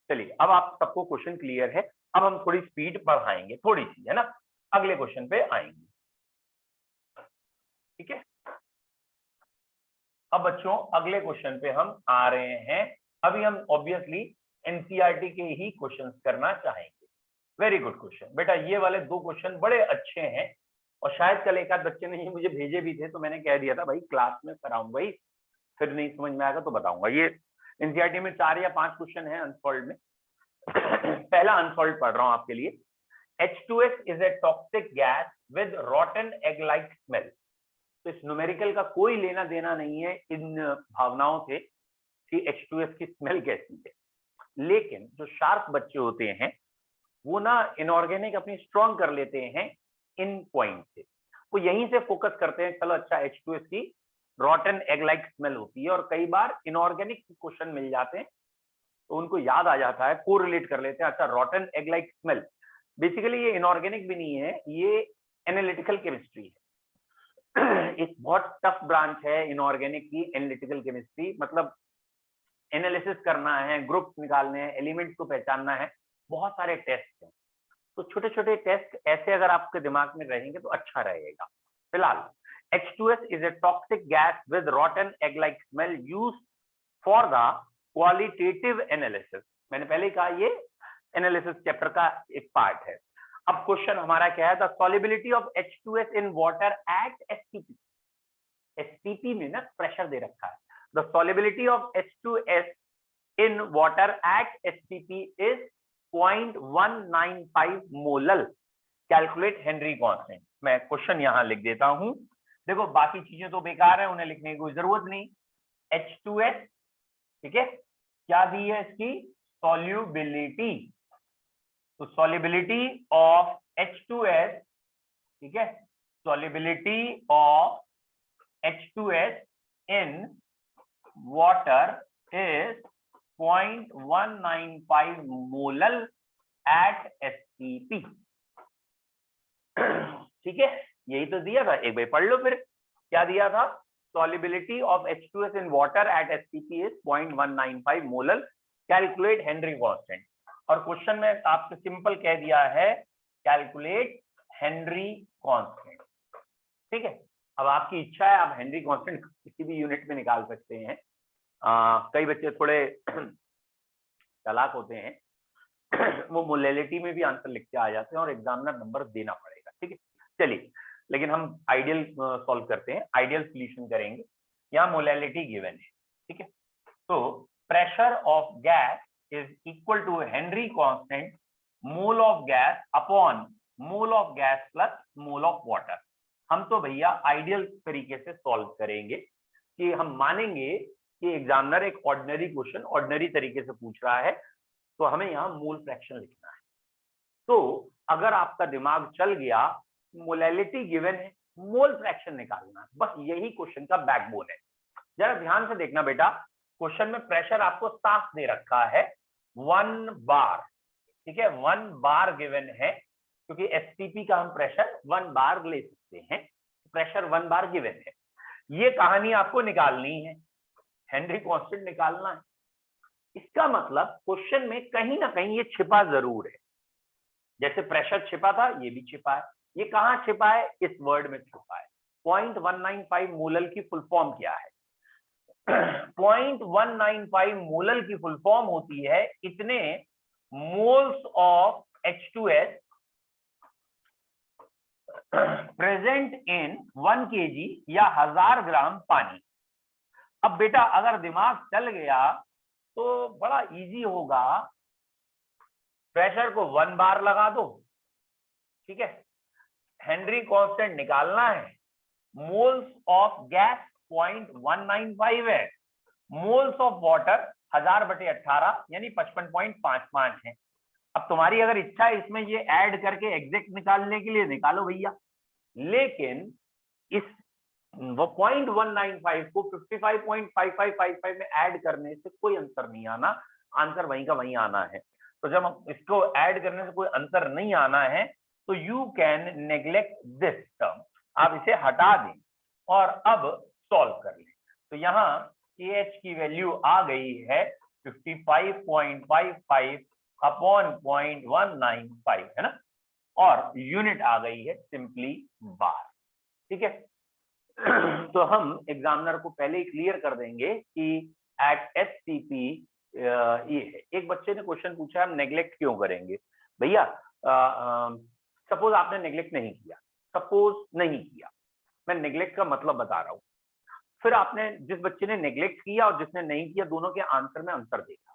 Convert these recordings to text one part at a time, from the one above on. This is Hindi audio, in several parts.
चलिए अब आप सबको क्वेश्चन क्लियर है। अब हम थोड़ी स्पीड बढ़ाएंगे, थोड़ी सी, है ना। अगले क्वेश्चन पे आएंगे, ठीक है। अब बच्चों अगले क्वेश्चन पे हम आ रहे हैं। अभी हम ऑब्वियसली एनसीईआरटी के ही क्वेश्चंस करना चाहेंगे। वेरी गुड क्वेश्चन बेटा, ये वाले दो क्वेश्चन बड़े अच्छे हैं और शायद कल एक आध बच्चे ने ये मुझे भेजे भी थे, तो मैंने कह दिया था भाई क्लास में कराऊंगा ही, फिर नहीं समझ में आएगा तो बताऊंगा। ये एनसीईआरटी में 4 या 5 क्वेश्चन है अनसॉल्व में। पहला अनसॉल्व पढ़ रहा हूं आपके लिए। H2S is a toxic gas with rotten egg-like smell। तो इस न्यूमेरिकल का कोई लेना देना नहीं है इन भावनाओं से कि H2S की स्मेल कैसी है, लेकिन जो शार्प बच्चे होते हैं वो ना इनऑर्गेनिक अपनी स्ट्रॉन्ग कर लेते हैं इन पॉइंट से। वो यहीं से फोकस करते हैं, चलो अच्छा H2S की रॉटन एग लाइक स्मेल होती है, और कई बार इनऑर्गेनिक क्वेश्चन मिल जाते हैं तो उनको याद आ जाता है, कोरिलेट कर लेते हैं, अच्छा रॉटन एग लाइक स्मेल। बेसिकली ये इनऑर्गेनिक भी नहीं है, ये एनालिटिकल केमिस्ट्री है। एक बहुत टफ ब्रांच है इनऑर्गेनिक की एनालिटिकल केमिस्ट्री, मतलब एनालिसिस करना है, ग्रुप्स निकालने हैं, एलिमेंट्स को पहचानना है, बहुत सारे टेस्ट हैं। तो छोटे छोटे टेस्ट ऐसे अगर आपके दिमाग में रहेंगे तो अच्छा रहेगा। फिलहाल H2S is a toxic gas with rotten egg-like smell used for the qualitative analysis। मैंने पहले ही कहा ये एनालिसिस चैप्टर का एक पार्ट है। अब क्वेश्चन हमारा क्या है, the solubility of H2S in water at STP। STP में ना प्रेशर दे रखा है। The solubility of H2S in water at STP is 0.195 molal. Calculate Henry constant. मैं क्वेश्चन यहां लिख देता हूं, देखो बाकी चीजें तो बेकार है, उन्हें लिखने की कोई जरूरत नहीं। H2S, ठीक है, क्या दी है इसकी सॉल्युबिलिटी, तो सॉल्युबिलिटी ऑफ H2S, ठीक है, solubility of H2S in water is 0.195 molal at STP। ठीक है, यही तो दिया था, एक बार पढ़ लो फिर क्या दिया था। Solubility of H2S in water at STP is 0.195 molal. Calculate Henry constant. और क्वेश्चन में आपसे सिंपल कह दिया है कैलकुलेट हेनरी कांस्टेंट। ठीक है, अब आपकी इच्छा है, आप हेनरी कांस्टेंट किसी भी यूनिट में निकाल सकते हैं। कई बच्चे थोड़े चालाक होते हैं, वो मोलैलिटी में भी आंसर लिख के आ जाते हैं और एग्जामिनर नंबर देना पड़ेगा। ठीक है, चलिए, लेकिन हम आइडियल सॉल्व करते हैं, आइडियल सॉल्यूशन करेंगे। यहाँ मोलैलिटी गिवन है, ठीक है, तो pressure of gas is equal to Henry constant mole of gas upon mole of gas plus mole of water. हम तो भैया आइडियल तरीके से सॉल्व करेंगे कि हम मानेंगे कि एग्जामिनर एक ऑर्डिनरी क्वेश्चन ऑर्डिनरी तरीके से पूछ रहा है, तो हमें यहाँ मोल फ्रैक्शन लिखना है। तो अगर आपका दिमाग चल गया, मोलैलिटी गिवन है, मोल फ्रैक्शन निकालना है, बस यही क्वेश्चन का बैकबोन है। जरा ध्यान से देखना बेटा, क्वेश्चन में प्रेशर आपको साफ दे रखा है 1 बार, ठीक है, 1 बार गिवन है, क्योंकि STP का हम प्रेशर 1 बार ले सकते हैं, प्रेशर 1 बार गिवन है। ये कहानी आपको निकालनी है, हेनरी कांस्टेंट निकालना है। इसका मतलब क्वेश्चन में कहीं ना कहीं ये छिपा जरूर है, जैसे प्रेशर छिपा था ये भी छिपा है। ये कहां छिपा है, इस वर्ड में छिपा है। 0.195 मोलल की फुल फॉर्म क्या है? 0.195 मोलल की फुल फॉर्म होती है इतने moles of H2S present in 1 kg या 1000 ग्राम पानी। अब बेटा अगर दिमाग चल गया तो बड़ा इजी होगा, प्रेशर को 1 बार लगा दो, ठीक है, हेनरी कांस्टेंट निकालना है, मोल्स ऑफ गैस 0.195 है, मोल्स ऑफ वाटर 1000/18 यानी 55.55 है। अब तुम्हारी अगर इच्छा है इसमें ये ऐड करके एग्जैक्ट निकालने के लिए निकालो भैया, लेकिन इस वो 0.195 को 55.5555 में ऐड करने से कोई अंतर नहीं आना, आंसर वहीं का वहीं आना है। तो जब हम इसको ऐड करने से कोई अंतर नहीं आना है तो you can neglect this term, आप इसे हटा दें और अब सॉल्व कर लें। तो यहाँ KH की वैल्यू आ गई है 55.55 अपॉन 0.195 है ना, और यूनिट आ गई है सिंपली बार। ठीक है, तो हम एग्जामिनर को पहले ही क्लियर कर देंगे कि एट एचसीपी ये है। एक बच्चे ने क्वेश्चन पूछा हम नेग्लेक्ट क्यों करेंगे। भैया सपोज आपने नेग्लेक्ट नहीं किया, सपोज नहीं किया, मैं नेग्लेक्ट का मतलब बता रहा हूं, फिर आपने जिस बच्चे ने नेग्लेक्ट किया और जिसने नहीं किया दोनों के आंसर में अंतर देखा,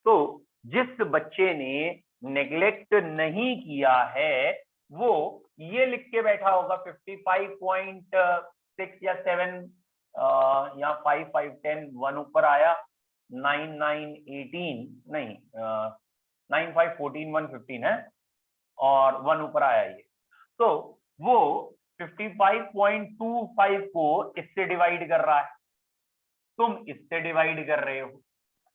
तो जिस बच्चे ने नेग्लेक्ट नहीं किया है वो ये लिख के बैठा होगा 55.6 या 7 या 5 5 10 1 ऊपर आया, 9 9 18 नहीं 9 5 14 1 15 है और 1 ऊपर आया ये, तो वो 55.25 को इससे डिवाइड कर रहा है, तुम इससे डिवाइड कर रहे हो।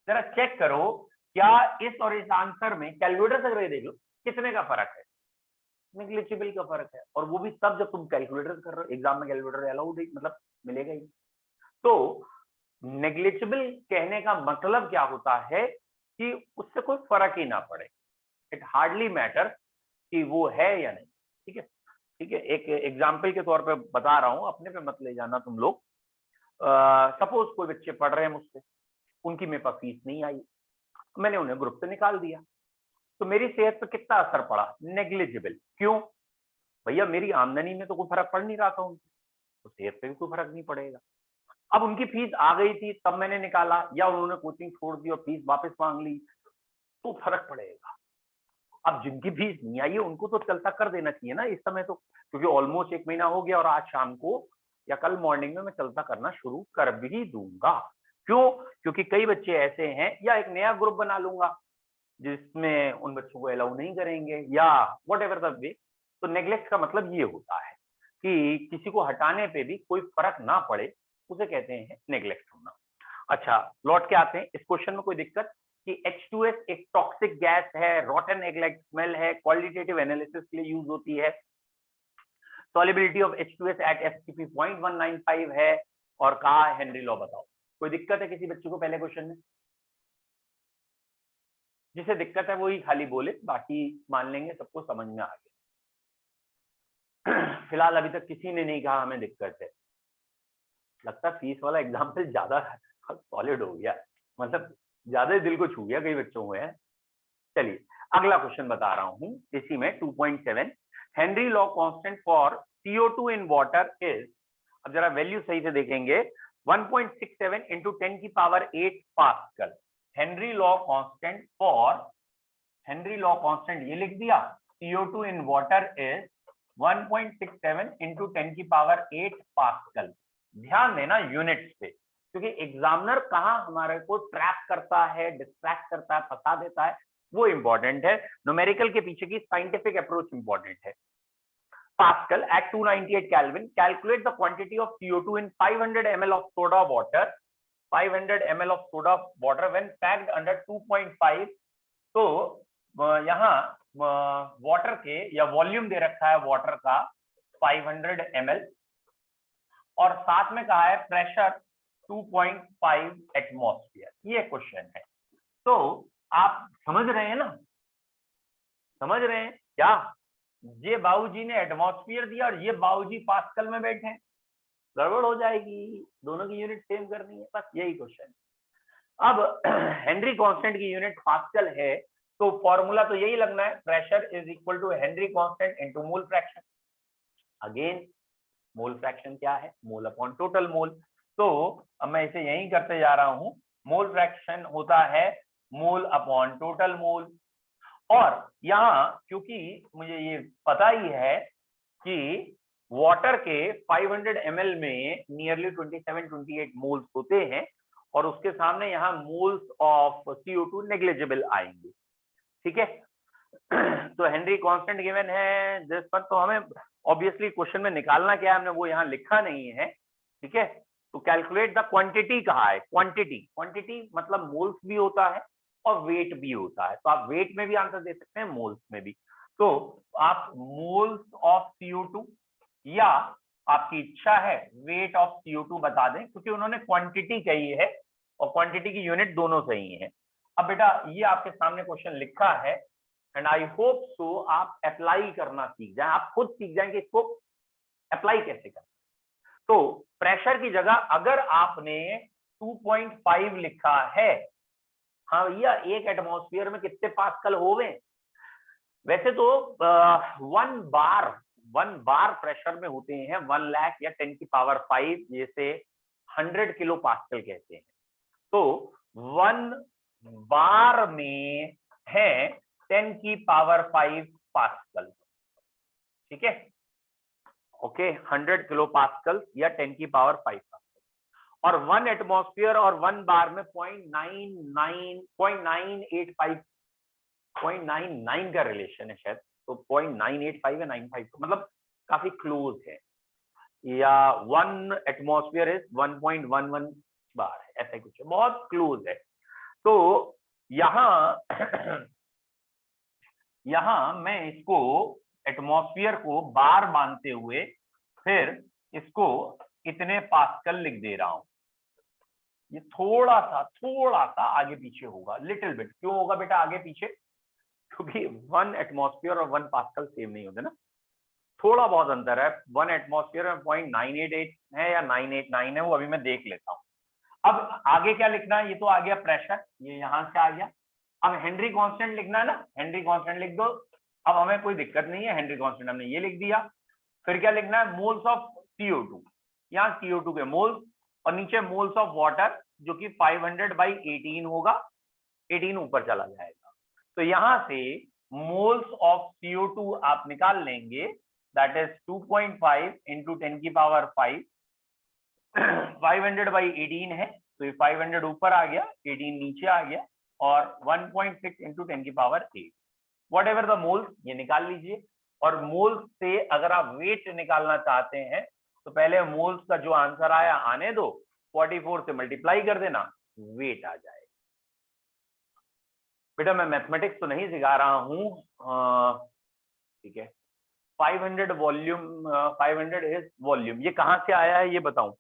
जरा चेक करो क्या इस और इस आंसर में कैलकुलेटर से देख लो कितने का फर्क है, नेग्लिजिबल का फर्क है, और वो भी तब जब तुम कैलकुलेटर कर रहे हो। एग्जाम में कैलकुलेटर अलाउड मतलब मिलेगा ही। तो नेग्लिजिबल कहने का मतलब क्या होता है कि उससे कोई फर्क ही ना पड़े, इट हार्डली मैटर कि वो है या नहीं। ठीक है, ठीक है, एक एग्जाम्पल के तौर पे बता रहा हूं, अपने पे मत ले जाना तुम लोग। सपोज कोई बच्चे पढ़ रहे हैं मुझसे, उनकी मेरे पास फीस नहीं आई, मैंने उन्हें ग्रुप से निकाल दिया, तो मेरी सेहत पर कितना असर पड़ा, नेग्लिजिबल। क्यों भैया, मेरी आमदनी में तो कोई फर्क पड़ नहीं रहा था उनसे, तो सेहत पे भी कोई फर्क नहीं पड़ेगा। अब उनकी फीस आ गई थी तब मैंने निकाला, या उन्होंने कोचिंग छोड़ दी और फीस वापस मांग ली, तो फर्क पड़ेगा। अब जिनकी फीस नहीं आई है उनको तो चलता कर देना चाहिए ना इस समय, तो क्योंकि ऑलमोस्ट 1 महीना हो गया और आज शाम को या कल मॉर्निंग में मैं चलता करना शुरू कर भी दूंगा। क्यों, क्योंकि कई बच्चे ऐसे हैं, या एक नया ग्रुप बना लूंगा जिसमें उन बच्चों को अलाउ नहीं करेंगे, या वट एवर द वे। तो नेग्लेक्ट का मतलब ये होता है कि किसी को हटाने पे भी कोई फर्क ना पड़े, उसे कहते हैं नेग्लेक्ट होना। अच्छा, लौट के आते हैं इस क्वेश्चन में। कोई दिक्कत कि H2S एक टॉक्सिक गैस है, रॉटन एग लाइक स्मेल है, क्वालिटेटिव एनालिसिस के लिए यूज होती है, solubility of H2S eight FCP 0.195 है, और कहा हेनरी लॉ बताओ। कोई दिक्कत है किसी बच्चे को पहले क्वेश्चन में? जिसे दिक्कत है वही खाली बोले, बाकी मान लेंगे सबको समझ में आ गया। फिलहाल अभी तक किसी ने नहीं कहा हमें दिक्कत है। लगता है फीस वाला एग्जाम्पल ज्यादा सॉलिड हो गया, मतलब ज्यादा दिल को छू गया कई बच्चों को है। चलिए अगला क्वेश्चन बता रहा हूं इसी में 2.7, Henry law constant for CO2 in water is, अब जरा वैल्यू सही से देखेंगे, 1.67 इंटू 10 की power 8 pascal. Henry law constant for, Henry law constant ये लिख दिया, CO2 in water is 1.67 into 10 की पावर 8 पास्कल। ध्यान देना यूनिट्स पे, क्योंकि एग्जामिनर कहाँ हमारे को ट्रैप करता है, डिस्ट्रैक्ट करता है, फंसा देता है, वो इंपॉर्टेंट है। न्यूमेरिकल के पीछे की साइंटिफिक अप्रोच इंपॉर्टेंट है। Pascal at 298 Kelvin, calculate the quantity of CO2 in 500 ml of soda water, 500 ml of soda water when packed under 2.5। तो यहाँ वाटर के या वॉल्यूम दे रखा है वाटर का 500 ml, और साथ में कहा है प्रेशर 2.5 एटमॉस्फेयर। ये क्वेश्चन है, तो आप समझ रहे हैं ना, समझ रहे हैं क्या? ये बाबूजी ने एटमॉस्फेयर दिया और ये बाबूजी पास्कल में बैठे हैं, गड़बड़ हो जाएगी, दोनों की यूनिट सेम करनी है, बस यही क्वेश्चन। अब हेनरी कांस्टेंट की यूनिट पास्कल है, तो फॉर्मूला तो यही लगना है, pressure is equal to Henry constant into mole fraction. Again mole fraction क्या है, मोल अपॉन टोटल मोल। तो अब मैं इसे यही करते जा रहा हूं, मोल फ्रैक्शन होता है मोल अपॉन टोटल मोल। और यहाँ क्योंकि मुझे ये पता ही है कि वाटर के 500 ml में नियरली 27-28 मोल्स होते हैं, और उसके सामने यहाँ मोल्स ऑफ CO2 नेग्लिजिबल आएंगे। ठीक है, तो हेनरी कांस्टेंट गिवन है जिस पर, तो हमें ऑब्वियसली क्वेश्चन में निकालना क्या है हमने वो यहाँ लिखा नहीं है। ठीक है, तो कैलकुलेट द क्वांटिटी कहा है, क्वांटिटी, क्वांटिटी मतलब मोल्स भी होता है और वेट भी होता है, तो आप वेट में भी आंसर दे सकते हैं, मोल्स में भी। तो आप मोल्स ऑफ CO2 या आपकी इच्छा है वेट ऑफ CO2 बता दें, क्योंकि उन्होंने क्वांटिटी कही है और क्वांटिटी की यूनिट दोनों सही है। अब बेटा ये आपके सामने क्वेश्चन लिखा है एंड आई होप सो आप अप्लाई करना सीख जाए, आप खुद सीख जाएं कि इसको अप्लाई कैसे करना। तो प्रेशर की जगह अगर आपने 2.5 लिखा है, हाँ भैया एक एटमॉस्फेयर में कितने पास्कल हो गए? वैसे तो 1 बार प्रेशर में होते हैं 1 लाख या 10 की पावर 5, जैसे 100 किलो पास्कल कहते हैं। तो 1 बार में है 10 की पावर 5 पास्कल, ठीक है, ओके, 100 किलो पास्कल या 10 की पावर 5 पास्कल। और 1 एटमॉस्फेयर और 1 बार में 0.999 का रिलेशन है शायद, तो 0.985 या 95, मतलब काफी क्लोज है, या 1 एटमॉस्फेयर इज 1.11 बार है, ऐसा कुछ है, बहुत क्लोज है। तो यहां मैं इसको एटमॉस्फेयर को बार मानते हुए फिर इसको इतने पास्कल लिख दे रहा हूं। ये थोड़ा सा आगे पीछे होगा, लिटिल बिट। क्यों होगा बेटा आगे पीछे? क्योंकि 1 एटमॉस्फेयर और 1 पास्कल सेम नहीं होते ना, थोड़ा बहुत अंतर है। 1 एटमॉस्फेयर में 0.988 है या 989 है, वो अभी मैं देख लेता हूं। अब आगे क्या लिखना है? ये तो आ गया प्रेशर, ये यहां से आ गया। अब हेनरी कांस्टेंट लिखना है ना, हेनरी कांस्टेंट लिख दो। अब हमें कोई दिक्कत नहीं है, हेनरी कांस्टेंट हमने ये लिख दिया। फिर क्या लिखना है? मोल्स ऑफ CO2, यहाँ CO2 के मोल्स, और नीचे मोल्स ऑफ वाटर जो कि 500/18 होगा, 18 ऊपर चला जाएगा। तो यहां से मोल्स ऑफ CO2 आप निकाल लेंगे, दैट इज 2.5 इंटू 10 की पावर 5, 500/18 है, तो ये 500 ऊपर आ गया, 18 नीचे आ गया, और 1.6 इंटू 10 की power 8, what ever the moles, ये निकाल लीजिए। और मोल्स से अगर आप वेट निकालना चाहते हैं तो पहले मोल्स का जो आंसर आया आने दो, 44 से मल्टीप्लाई कर देना, वेट आ जाए। बेटा मैं मैथमेटिक्स तो नहीं सिखा रहा हूं, ठीक है। 500 वॉल्यूम, 500 इज वॉल्यूम, ये कहां से आया है ये बताऊं?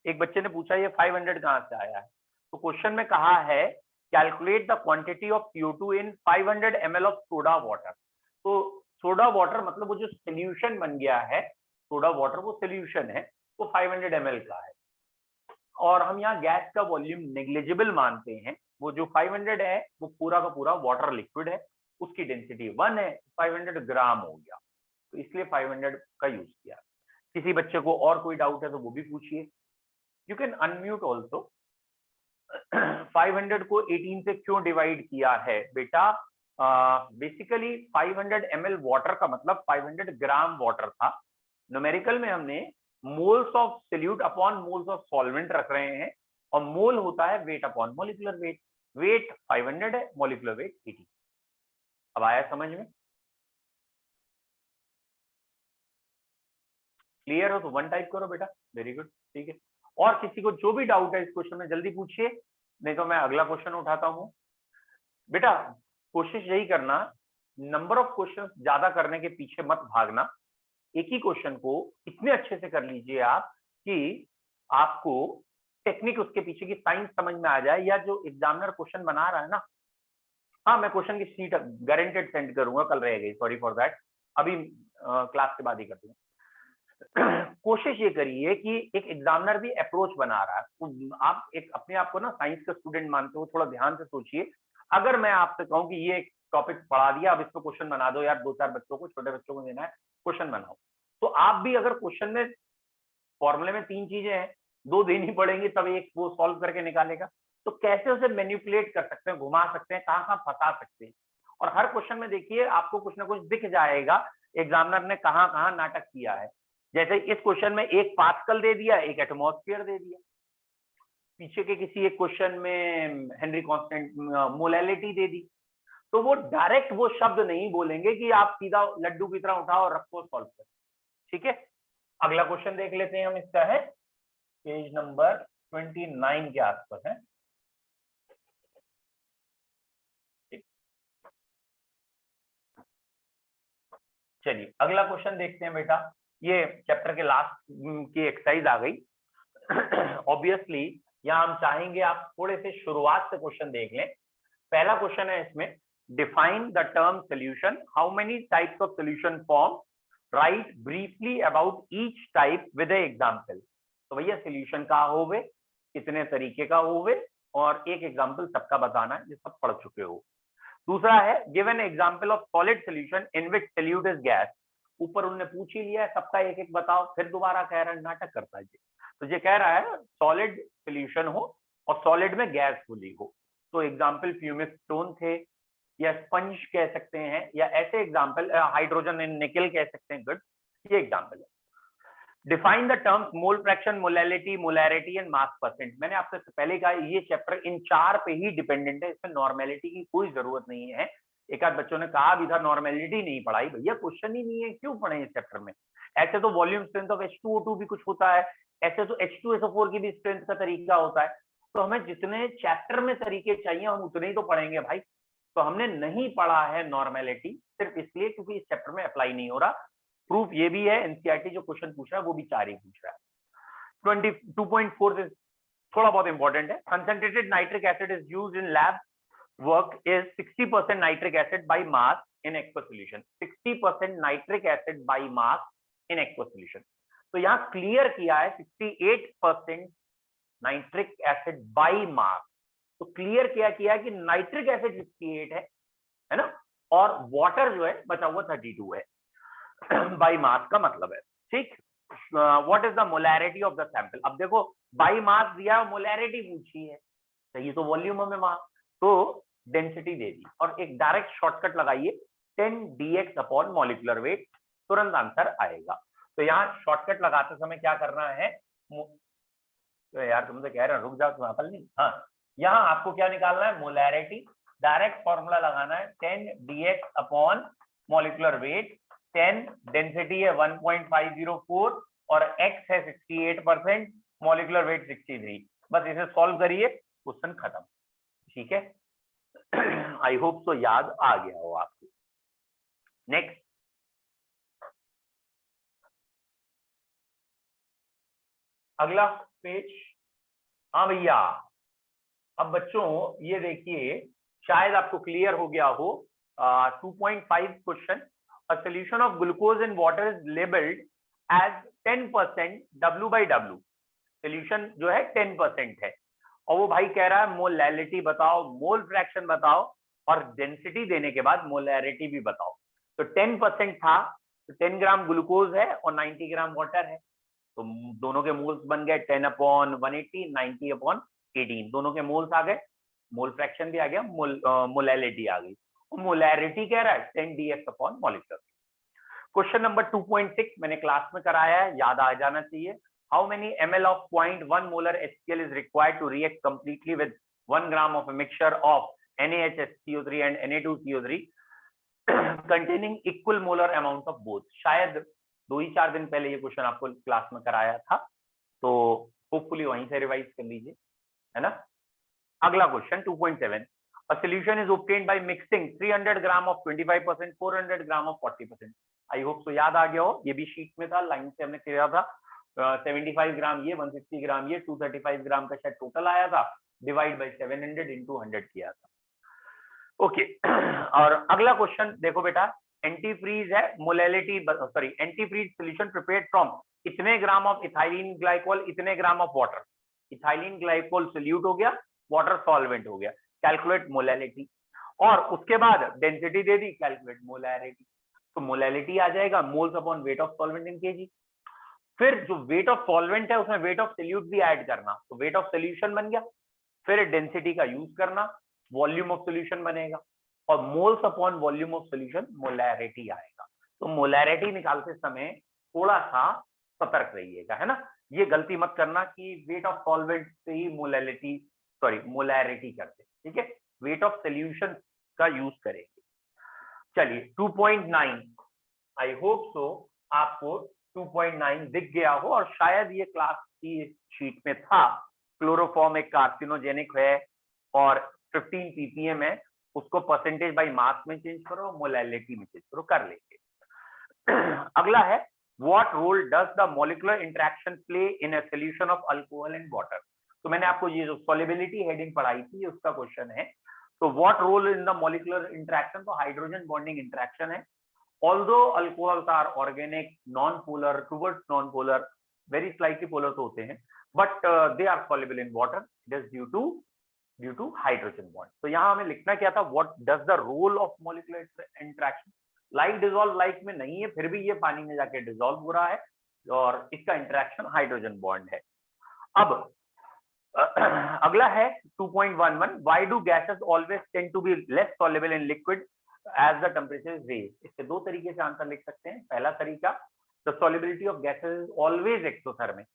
एक बच्चे ने पूछा ये 500 कहां से आया है, तो क्वेश्चन में कहा है calculate the quantity of CO2 in 500 ml of soda water. तो सोडा वाटर मतलब वो जो सोल्यूशन बन गया है, सोडा वाटर वो सोल्यूशन है, वो 500 ml का है, और हम यहाँ गैस का वॉल्यूम नेग्लिजिबल मानते हैं। वो जो 500 है वो पूरा का पूरा वाटर लिक्विड है, उसकी डेंसिटी 1 है, 500 ग्राम हो गया, तो इसलिए 500 का यूज किया। किसी बच्चे को और कोई डाउट है तो वो भी पूछिए, यू कैन अनम्यूट ऑल्सो। 500 को 18 से क्यों डिवाइड किया है बेटा? बेसिकली 500 ml वाटर का मतलब 500 ग्राम वाटर था। न्यूमेरिकल में हमने moles of solute upon moles of solvent रख रहे हैं, और मोल होता है weight upon molecular weight. Weight 500 है, मॉलिक्यूलर वेट 80। अब आया समझ में? क्लियर हो तो 1 टाइप करो बेटा, वेरी गुड, ठीक है। और किसी को जो भी डाउट है इस क्वेश्चन में जल्दी पूछिए, नहीं तो मैं अगला क्वेश्चन उठाता हूं। बेटा कोशिश यही करना, नंबर ऑफ क्वेश्चन ज्यादा करने के पीछे मत भागना, एक ही क्वेश्चन को इतने अच्छे से कर लीजिए आप कि आपको टेक्निक उसके पीछे की साइंस समझ में आ जाए, या जो एग्जामिनर क्वेश्चन बना रहा है ना, हाँ मैं क्वेश्चन की शीट गारंटेड सेंड करूंगा, कल रहेगी, सॉरी फॉर दैट, अभी क्लास के बाद ही कर दूंगा। कोशिश ये करिए कि एक एग्जामिनर भी अप्रोच बना रहा है, तो आप एक अपने आप को ना साइंस का स्टूडेंट मानते हो, थोड़ा ध्यान से सोचिए। अगर मैं आपसे कहूं कि ये टॉपिक पढ़ा दिया, अब इसको क्वेश्चन बना दो यार, 2-4 बच्चों को, छोटे बच्चों को देना है, क्वेश्चन बनाओ, तो आप भी अगर क्वेश्चन में फॉर्मूले में 3 चीजें हैं, 2 देनी पड़ेंगी तब एक वो सॉल्व करके निकालेगा, तो कैसे उसे मैनिपुलेट कर सकते हैं, घुमा सकते हैं, कहां फंसा सकते हैं। और हर क्वेश्चन में देखिए आपको कुछ ना कुछ दिख जाएगा एग्जामिनर ने कहां कहां नाटक किया है। जैसे इस क्वेश्चन में एक पास्कल दे दिया, एक एटमॉस्फेयर दे दिया, पीछे के किसी एक क्वेश्चन में हेनरी कांस्टेंट मोलैलिटी दे दी, तो वो डायरेक्ट वो शब्द नहीं बोलेंगे कि आप सीधा लड्डू की तरह उठाओ और रखो सॉल्व करो, ठीक है। अगला क्वेश्चन देख लेते हैं हम, इसका है पेज नंबर 29 के आसपास है। चलिए अगला क्वेश्चन देखते हैं बेटा, ये चैप्टर के लास्ट की एक्सरसाइज आ गई। ऑब्वियसली या हम चाहेंगे आप थोड़े से शुरुआत से क्वेश्चन देख लें। पहला क्वेश्चन है इसमें, define the term solution, how many types of solution form, right briefly about each type with example. तो भैया सोल्यूशन का होवे, कितने तरीके का होवे, और एक एग्जाम्पल सबका बताना है, ये सब पढ़ चुके हो। दूसरा है, give an example of solid solution in which solute is gas. ऊपर उन्होंने पूछ ही लिया है, सबका एक एक बताओ, फिर दोबारा कह रहा है, नाटक करता है। तो ये कह रहा है सॉलिड सोल्यूशन हो और सॉलिड में गैस खुली हो। तो एग्जाम्पल फ्यूमिक स्टोन थे, या स्पंज कह सकते हैं, या ऐसे एग्जाम्पल हाइड्रोजन एंड निकल कह सकते हैं। गुड, ये एग्जाम्पल है। Define the terms mole fraction, molality, molarity and mass percent. मैंने आपसे पहले कहा ये चैप्टर इन 4 पे ही डिपेंडेंट है, इसमें नॉर्मेलिटी की कोई जरूरत नहीं है। एक आध बच्चों ने कहा भी था नॉर्मेलिटी नहीं पढ़ाई, भैया क्वेश्चन ही नहीं है, क्यों पढ़े इस चैप्टर में। ऐसे तो वॉल्यूम स्ट्रेंथ ऑफ H2O2 भी कुछ होता है, ऐसे तो H2SO4 की भी स्ट्रेंथ का तरीका होता है। तो हमें जितने चैप्टर में तरीके चाहिए हम उतने ही तो पढ़ेंगे भाई। तो हमने नहीं पढ़ा है नॉर्मेलिटी सिर्फ इसलिए क्योंकि इस चैप्टर में अप्लाई नहीं हो रहा। प्रूफ ये भी है, एनसीईआरटी जो क्वेश्चन पूछ रहा है वो भी 4 ही पूछ रहा है। 22.4 से थोड़ा बहुत इंपॉर्टेंट है। Concentrated nitric acid is used in lab work is 60% nitric acid by mass in aqua solution. 60% nitric acid by mass in aqua solution. तो यहाँ क्लियर किया है 68% नाइट्रिक एसिड बाय मास। तो क्लियर क्या किया कि नाइट्रिक एसिड 68 है ना, और वाटर जो है बचा हुआ 32 है। बाई मास का मतलब है, ठीक। What is the molarity of the sample. अब देखो बाई मास दिया, मोलैरिटी पूछी है, तो ये तो वॉल्यूम में वहां, तो डेंसिटी दे दी और एक डायरेक्ट शॉर्टकट लगाइए 10 dx अपॉन मॉलिक्यूलर वेट, तुरंत आंसर आएगा। तो यहाँ शॉर्टकट लगाते समय क्या करना है, तो यार तुमसे कह रहे हैं रुक जाओ, तुम अकल नहीं। हाँ, यहाँ आपको क्या निकालना है, मोलैरिटी। डायरेक्ट फॉर्मूला लगाना है 10 dx upon molecular wait. 10 density है 1.504 और x है 68%, मॉलिक्यूलर वेट 63। बस इसे सॉल्व करिए, क्वेश्चन खत्म। ठीक है, आई होप सो याद आ गया हो आपको। नेक्स्ट, अगला पेज। हाँ भैया, अब बच्चों ये देखिए, शायद आपको क्लियर हो गया हो। 2.5 question, a solution of glucose in water is labeled as 10% W/W। Solution जो है 10% है, और वो भाई कह रहा है मोलैलिटी बताओ, मोल फ्रैक्शन बताओ, और डेंसिटी देने के बाद मोलैरिटी भी बताओ। तो 10% था, तो 10 ग्राम ग्लूकोज है और 90 ग्राम वाटर है, तो दोनों के मोल्स बन गए 10/180, 90/18, दोनों के मोल्स आ गए, मोल फ्रैक्शन भी आ गया, मोलैलिटी आ गई। मोलैरिटी कह रहा है 10 dx upon molecular. Question number 2.6 मैंने क्लास में कराया है, याद आ जाना चाहिए। How many ml of 0.1 molar HCl is required to react completely with 1 gram of a mixture of NaHCO3 and Na2CO3 containing equal molar amount of both। शायद 2-4 दिन पहले ये क्वेश्चन आपको क्लास में कराया था, तो होपफुली वहीं से रिवाइज कर लीजिए, है ना। अगला question 2.7, a solution is obtained by mixing 300 gram of 25%, 400 gram of 40%। I hope so याद आ गया हो, ये भी शीट में था, लाइन से हमने किया था। 75 ग्राम ये, 160 ग्राम ये, 235 ग्राम का शायद टोटल आया था, डिवाइड बाई 700 इंटू 100 किया था। ओके, और अगला क्वेश्चन देखो बेटा, एंटी फ्रीज है, molality sorry antifreeze solution prepared from इतने ग्राम ऑफ इथाइलिन ग्लाइकोल, इतने gram of water. Ethylene glycol solute हो गया, वाटर सॉल्वेंट हो गया, कैलकुलेट मोलैलिटी, और उसके बाद डेंसिटी दे दी, कैलकुलेट मोलैरिटी। तो मोलैलिटी आ जाएगा moles upon weight of solvent in KG. फिर जो वेट ऑफ सॉल्वेंट है उसमें वेट ऑफ सोल्यूट भी ऐड करना, तो वेट ऑफ सोल्यूशन बन गया। फिर डेंसिटी का यूज करना, वॉल्यूम ऑफ सोल्यूशन बनेगा, और moles upon volume of solution molarity आएगा। तो मोलैरिटी निकालते समय थोड़ा सा सतर्क रहिएगा, है ना। ये गलती मत करना कि वेट ऑफ सॉल्वेंट से ही मोलैलिटी सॉरी मोलैरिटी करते, ठीक है। वेट ऑफ सोल्यूशन का यूज करेंगे। चलिए 2.9, आई होप सो आपको 2.9 दिख गया हो, और शायद ये क्लास की शीट में था। क्लोरोफॉर्म एक कार्सिनोजेनिक है और 15 ppm है, उसको परसेंटेज बाय मास में चेंज करो, मोलैलिटी में चेंज करो, कर लेंगे। अगला है, what role does the molecular interaction play in a solution of alcohol and water. तो मैंने आपको ये जो सॉल्युबिलिटी हेडिंग पढ़ाई थी, उसका क्वेश्चन है। तो what role in the molecular interaction, तो हाइड्रोजन बॉन्डिंग इंटरेक्शन है। Although alcohols are organic, non polar towards non polar, very slightly polar तो होते हैं, but they are soluble in water, it is due to hydrogen bond. तो यहाँ हमें लिखना क्या था, what does the role of molecular interaction. Like dissolve like में नहीं है, फिर भी ये पानी में जाके डिजोल्व हो रहा है और इसका इंटरेक्शन हाइड्रोजन बॉन्ड है। अब अगला है 2.11, why do gases always tend to be less soluble in liquid as the temperature is raise. इसके दो तरीके से आंसर लिख सकते हैं। पहला तरीका, the solubility of gases is always exothermic,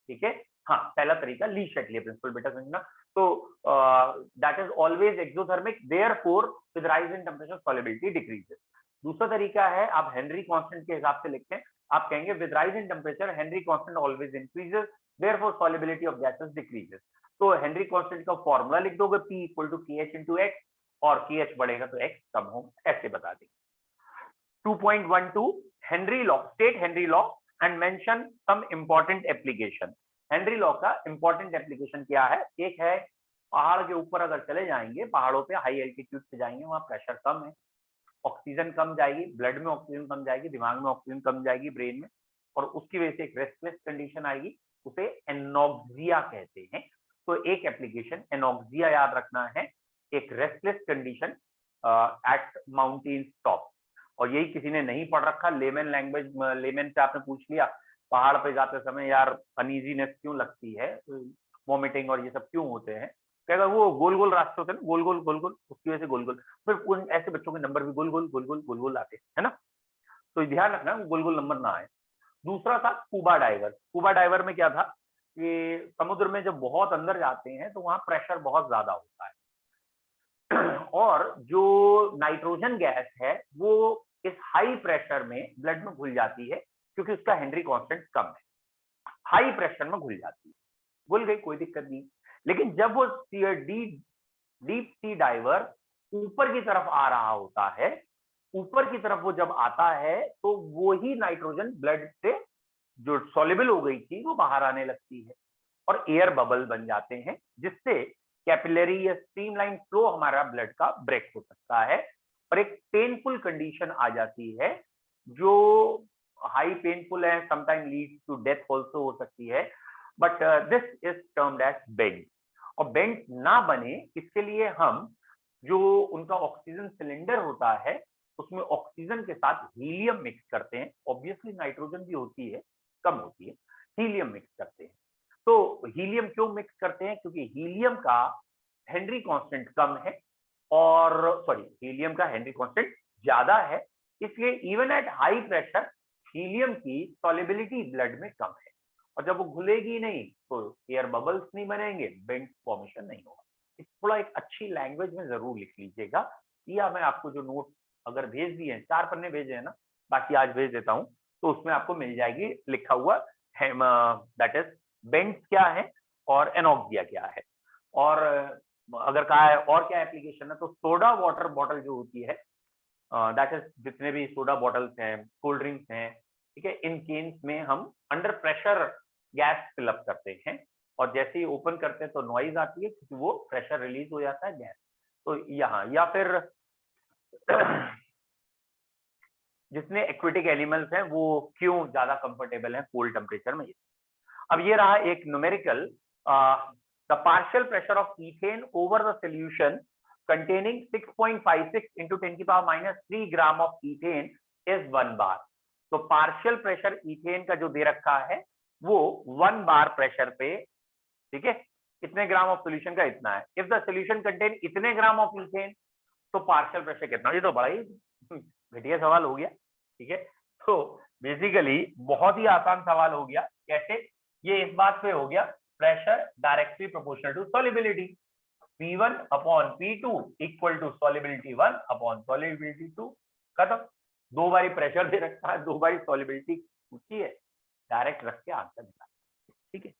ठीक है। हाँ, पहला तरीका ली शैटलियर प्रिंसिपल बेटा समझना। तो that is always exothermic, therefore with rise in temperature solubility decreases. दूसरा तरीका है, आप हेनरी कांस्टेंट के हिसाब से लिखते हैं, आप कहेंगे with rise in temperature Henry constant always increases, therefore solubility of gases decreases. तो हेनरी कांस्टेंट का फॉर्मूला लिख दोगे, P equal to KH into X, और KH बढ़ेगा तो X कम होगा, ऐसे बता देंगे। 2.12, Henry law, state Henry law and mention some important application. Henry law का इंपॉर्टेंट एप्लीकेशन क्या है? एक है, पहाड़ के ऊपर अगर चले जाएंगे, पहाड़ों पे हाई एल्टीट्यूड पे जाएंगे, वहां प्रेशर कम है, ऑक्सीजन कम जाएगी, ब्लड में ऑक्सीजन कम जाएगी, दिमाग में ऑक्सीजन कम जाएगी, ब्रेन में, और उसकी वजह से एक रेस्टलेस कंडीशन आएगी, उसे एनॉक्सिया कहते हैं। तो एक एप्लीकेशन एनॉक्सिया याद रखना है, एक restless condition at mountain top. और यही किसी ने नहीं पढ़ रखा, लेमन लैंग्वेज, लेमन से आपने पूछ लिया पहाड़ पे जाते समय यार अनईजीनेस क्यों लगती है, वॉमिटिंग और ये सब क्यों होते हैं, कहेगा वो गोल गोल रास्ते होते हैं ना, गोल गोल गोल गोल, उसकी वजह से गोल गोल, फिर उन ऐसे बच्चों के नंबर भी गोल गोल गोल गोल गोल गोल आते है ना, तो ध्यान रखना गोल गोल नंबर ना आए। दूसरा था स्कूबा डाइवर। स्कूबा डाइवर में क्या था कि समुद्र में जब बहुत अंदर जाते हैं तो वहां प्रेशर बहुत ज्यादा होता है और जो नाइट्रोजन गैस है वो इस हाई प्रेशर में ब्लड में घुल जाती है, क्योंकि उसका हेनरी कांस्टेंट कम है, हाई प्रेशर में घुल जाती है, घुल गई कोई दिक्कत नहीं। लेकिन जब वो डीप सी डाइवर ऊपर की तरफ आ रहा होता है, ऊपर की तरफ वो जब आता है तो वो ही नाइट्रोजन ब्लड से जो सॉल्युबल हो गई थी वो बाहर आने लगती है और एयर बबल बन जाते हैं, जिससे कैपिलरी या स्ट्रीमलाइन फ्लो हमारा ब्लड का ब्रेक हो सकता है और एक पेनफुल कंडीशन आ जाती है, जो हाई पेनफुल है, sometime leads to death also हो सकती है, but this is termed as bent. और बेंट ना बने इसके लिए हम जो उनका ऑक्सीजन सिलेंडर होता है उसमें ऑक्सीजन के साथ हीलियम मिक्स करते हैं, ऑब्वियसली नाइट्रोजन भी होती है, कम होती है, हीलियम मिक्स करते हैं। तो हीलियम क्यों मिक्स करते हैं? क्योंकि हीलियम का हेनरी कांस्टेंट कम है, और सॉरी हीलियम का हेनरी कांस्टेंट ज्यादा है, इसलिए even at high pressure helium की सॉल्युबिलिटी ब्लड में कम है, और जब वो घुलेगी नहीं तो एयर बबल्स नहीं बनेंगे, बेंट फॉर्मेशन नहीं होगा। थोड़ा एक अच्छी लैंग्वेज में जरूर लिख लीजिएगा, या मैं आपको जो नोट अगर भेज दिए हैं, 4 पन्ने भेजे हैं ना, बाकी आज भेज देता हूं, तो उसमें आपको मिल जाएगी लिखा हुआ है, दैट इज बेंट क्या है और एनॉक्सिया क्या है। और अगर कहा है और क्या एप्लीकेशन है, तो सोडा वाटर बॉटल जो होती है, दैट इज जितने भी सोडा बॉटल्स हैं, कोल्ड ड्रिंक्स हैं, ठीक है, इन केन्स में हम अंडर प्रेशर गैस फिलअप करते हैं, और जैसे ही ओपन करते हैं तो नॉइज आती है, क्योंकि वो प्रेशर रिलीज हो जाता है गैस। तो यहाँ, या फिर जितने एक्वेटिक एनिमल्स हैं वो क्यों ज्यादा कंफर्टेबल हैं कोल्ड टेम्परेचर में। अब ये रहा एक numerical, the partial pressure of ethane over the solution containing 6.56 into 10 की power -3 gram of ethane is 1 बार। तो पार्शियल प्रेशर ईथेन का जो दे रखा है वो 1 बार प्रेशर पे, ठीक है, कितने ग्राम ऑफ सोल्यूशन का इतना है। इफ द सोल्यूशन कंटेन इतने ग्राम ऑफ ईथेन तो पार्शियल प्रेशर कितना। ये तो बड़ा ही घटिया सवाल हो गया, ठीक है। तो बेसिकली बहुत ही आसान सवाल हो गया। कैसे? ये इस बात पे हो गया, pressure directly proportional to solubility, P1 upon P2 equal to solubility 1 upon solubility 2। खत्म। 2 बारी प्रेशर दे रखा है, 2 बारी सॉल्युबिलिटी पूछी है, डायरेक्ट रख के आंसर निकाल, ठीक है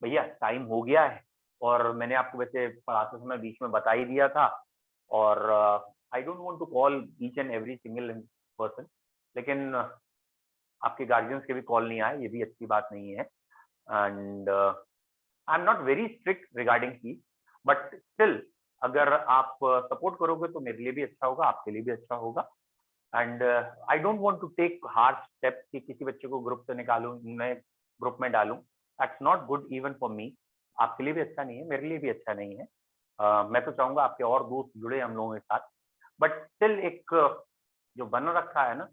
भैया। टाइम हो गया है, और मैंने आपको वैसे पढ़ाते समय बीच में बता ही दिया था, और I don't want to call each and every single person, लेकिन आपके गार्जियंस के भी कॉल नहीं आए, ये भी अच्छी बात नहीं है। And I am not very strict regarding fees, but still अगर आप सपोर्ट करोगे तो मेरे लिए भी अच्छा होगा, आपके लिए भी अच्छा होगा। And I don't want to take hard step कि किसी बच्चे को ग्रुप से निकालूं, मैं ग्रुप में डालूं। That's not good even for me. आपके लिए भी अच्छा नहीं है, मेरे लिए भी अच्छा नहीं है। मैं तो चाहूंगा आपके और दोस्त जुड़े हम लोगों के साथ, बट स्टिल एक जो बन रखा है ना,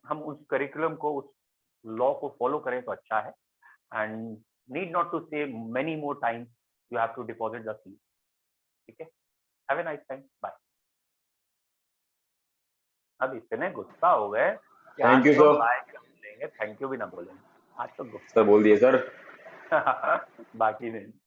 हम उस करिकुलम को, उस लॉ को फॉलो करें तो अच्छा है। And need not to say many more time you have to deposit the fee. ठीक है, have a nice time, bye. अब इतने गुस्सा हो गए कि आज थैंक यू तो सर। बाय क्या बोलेंगे, थैंक यू भी ना बोलेंगे, आज तो सर बोल दिए सर। गुस्सा बाकी नहीं।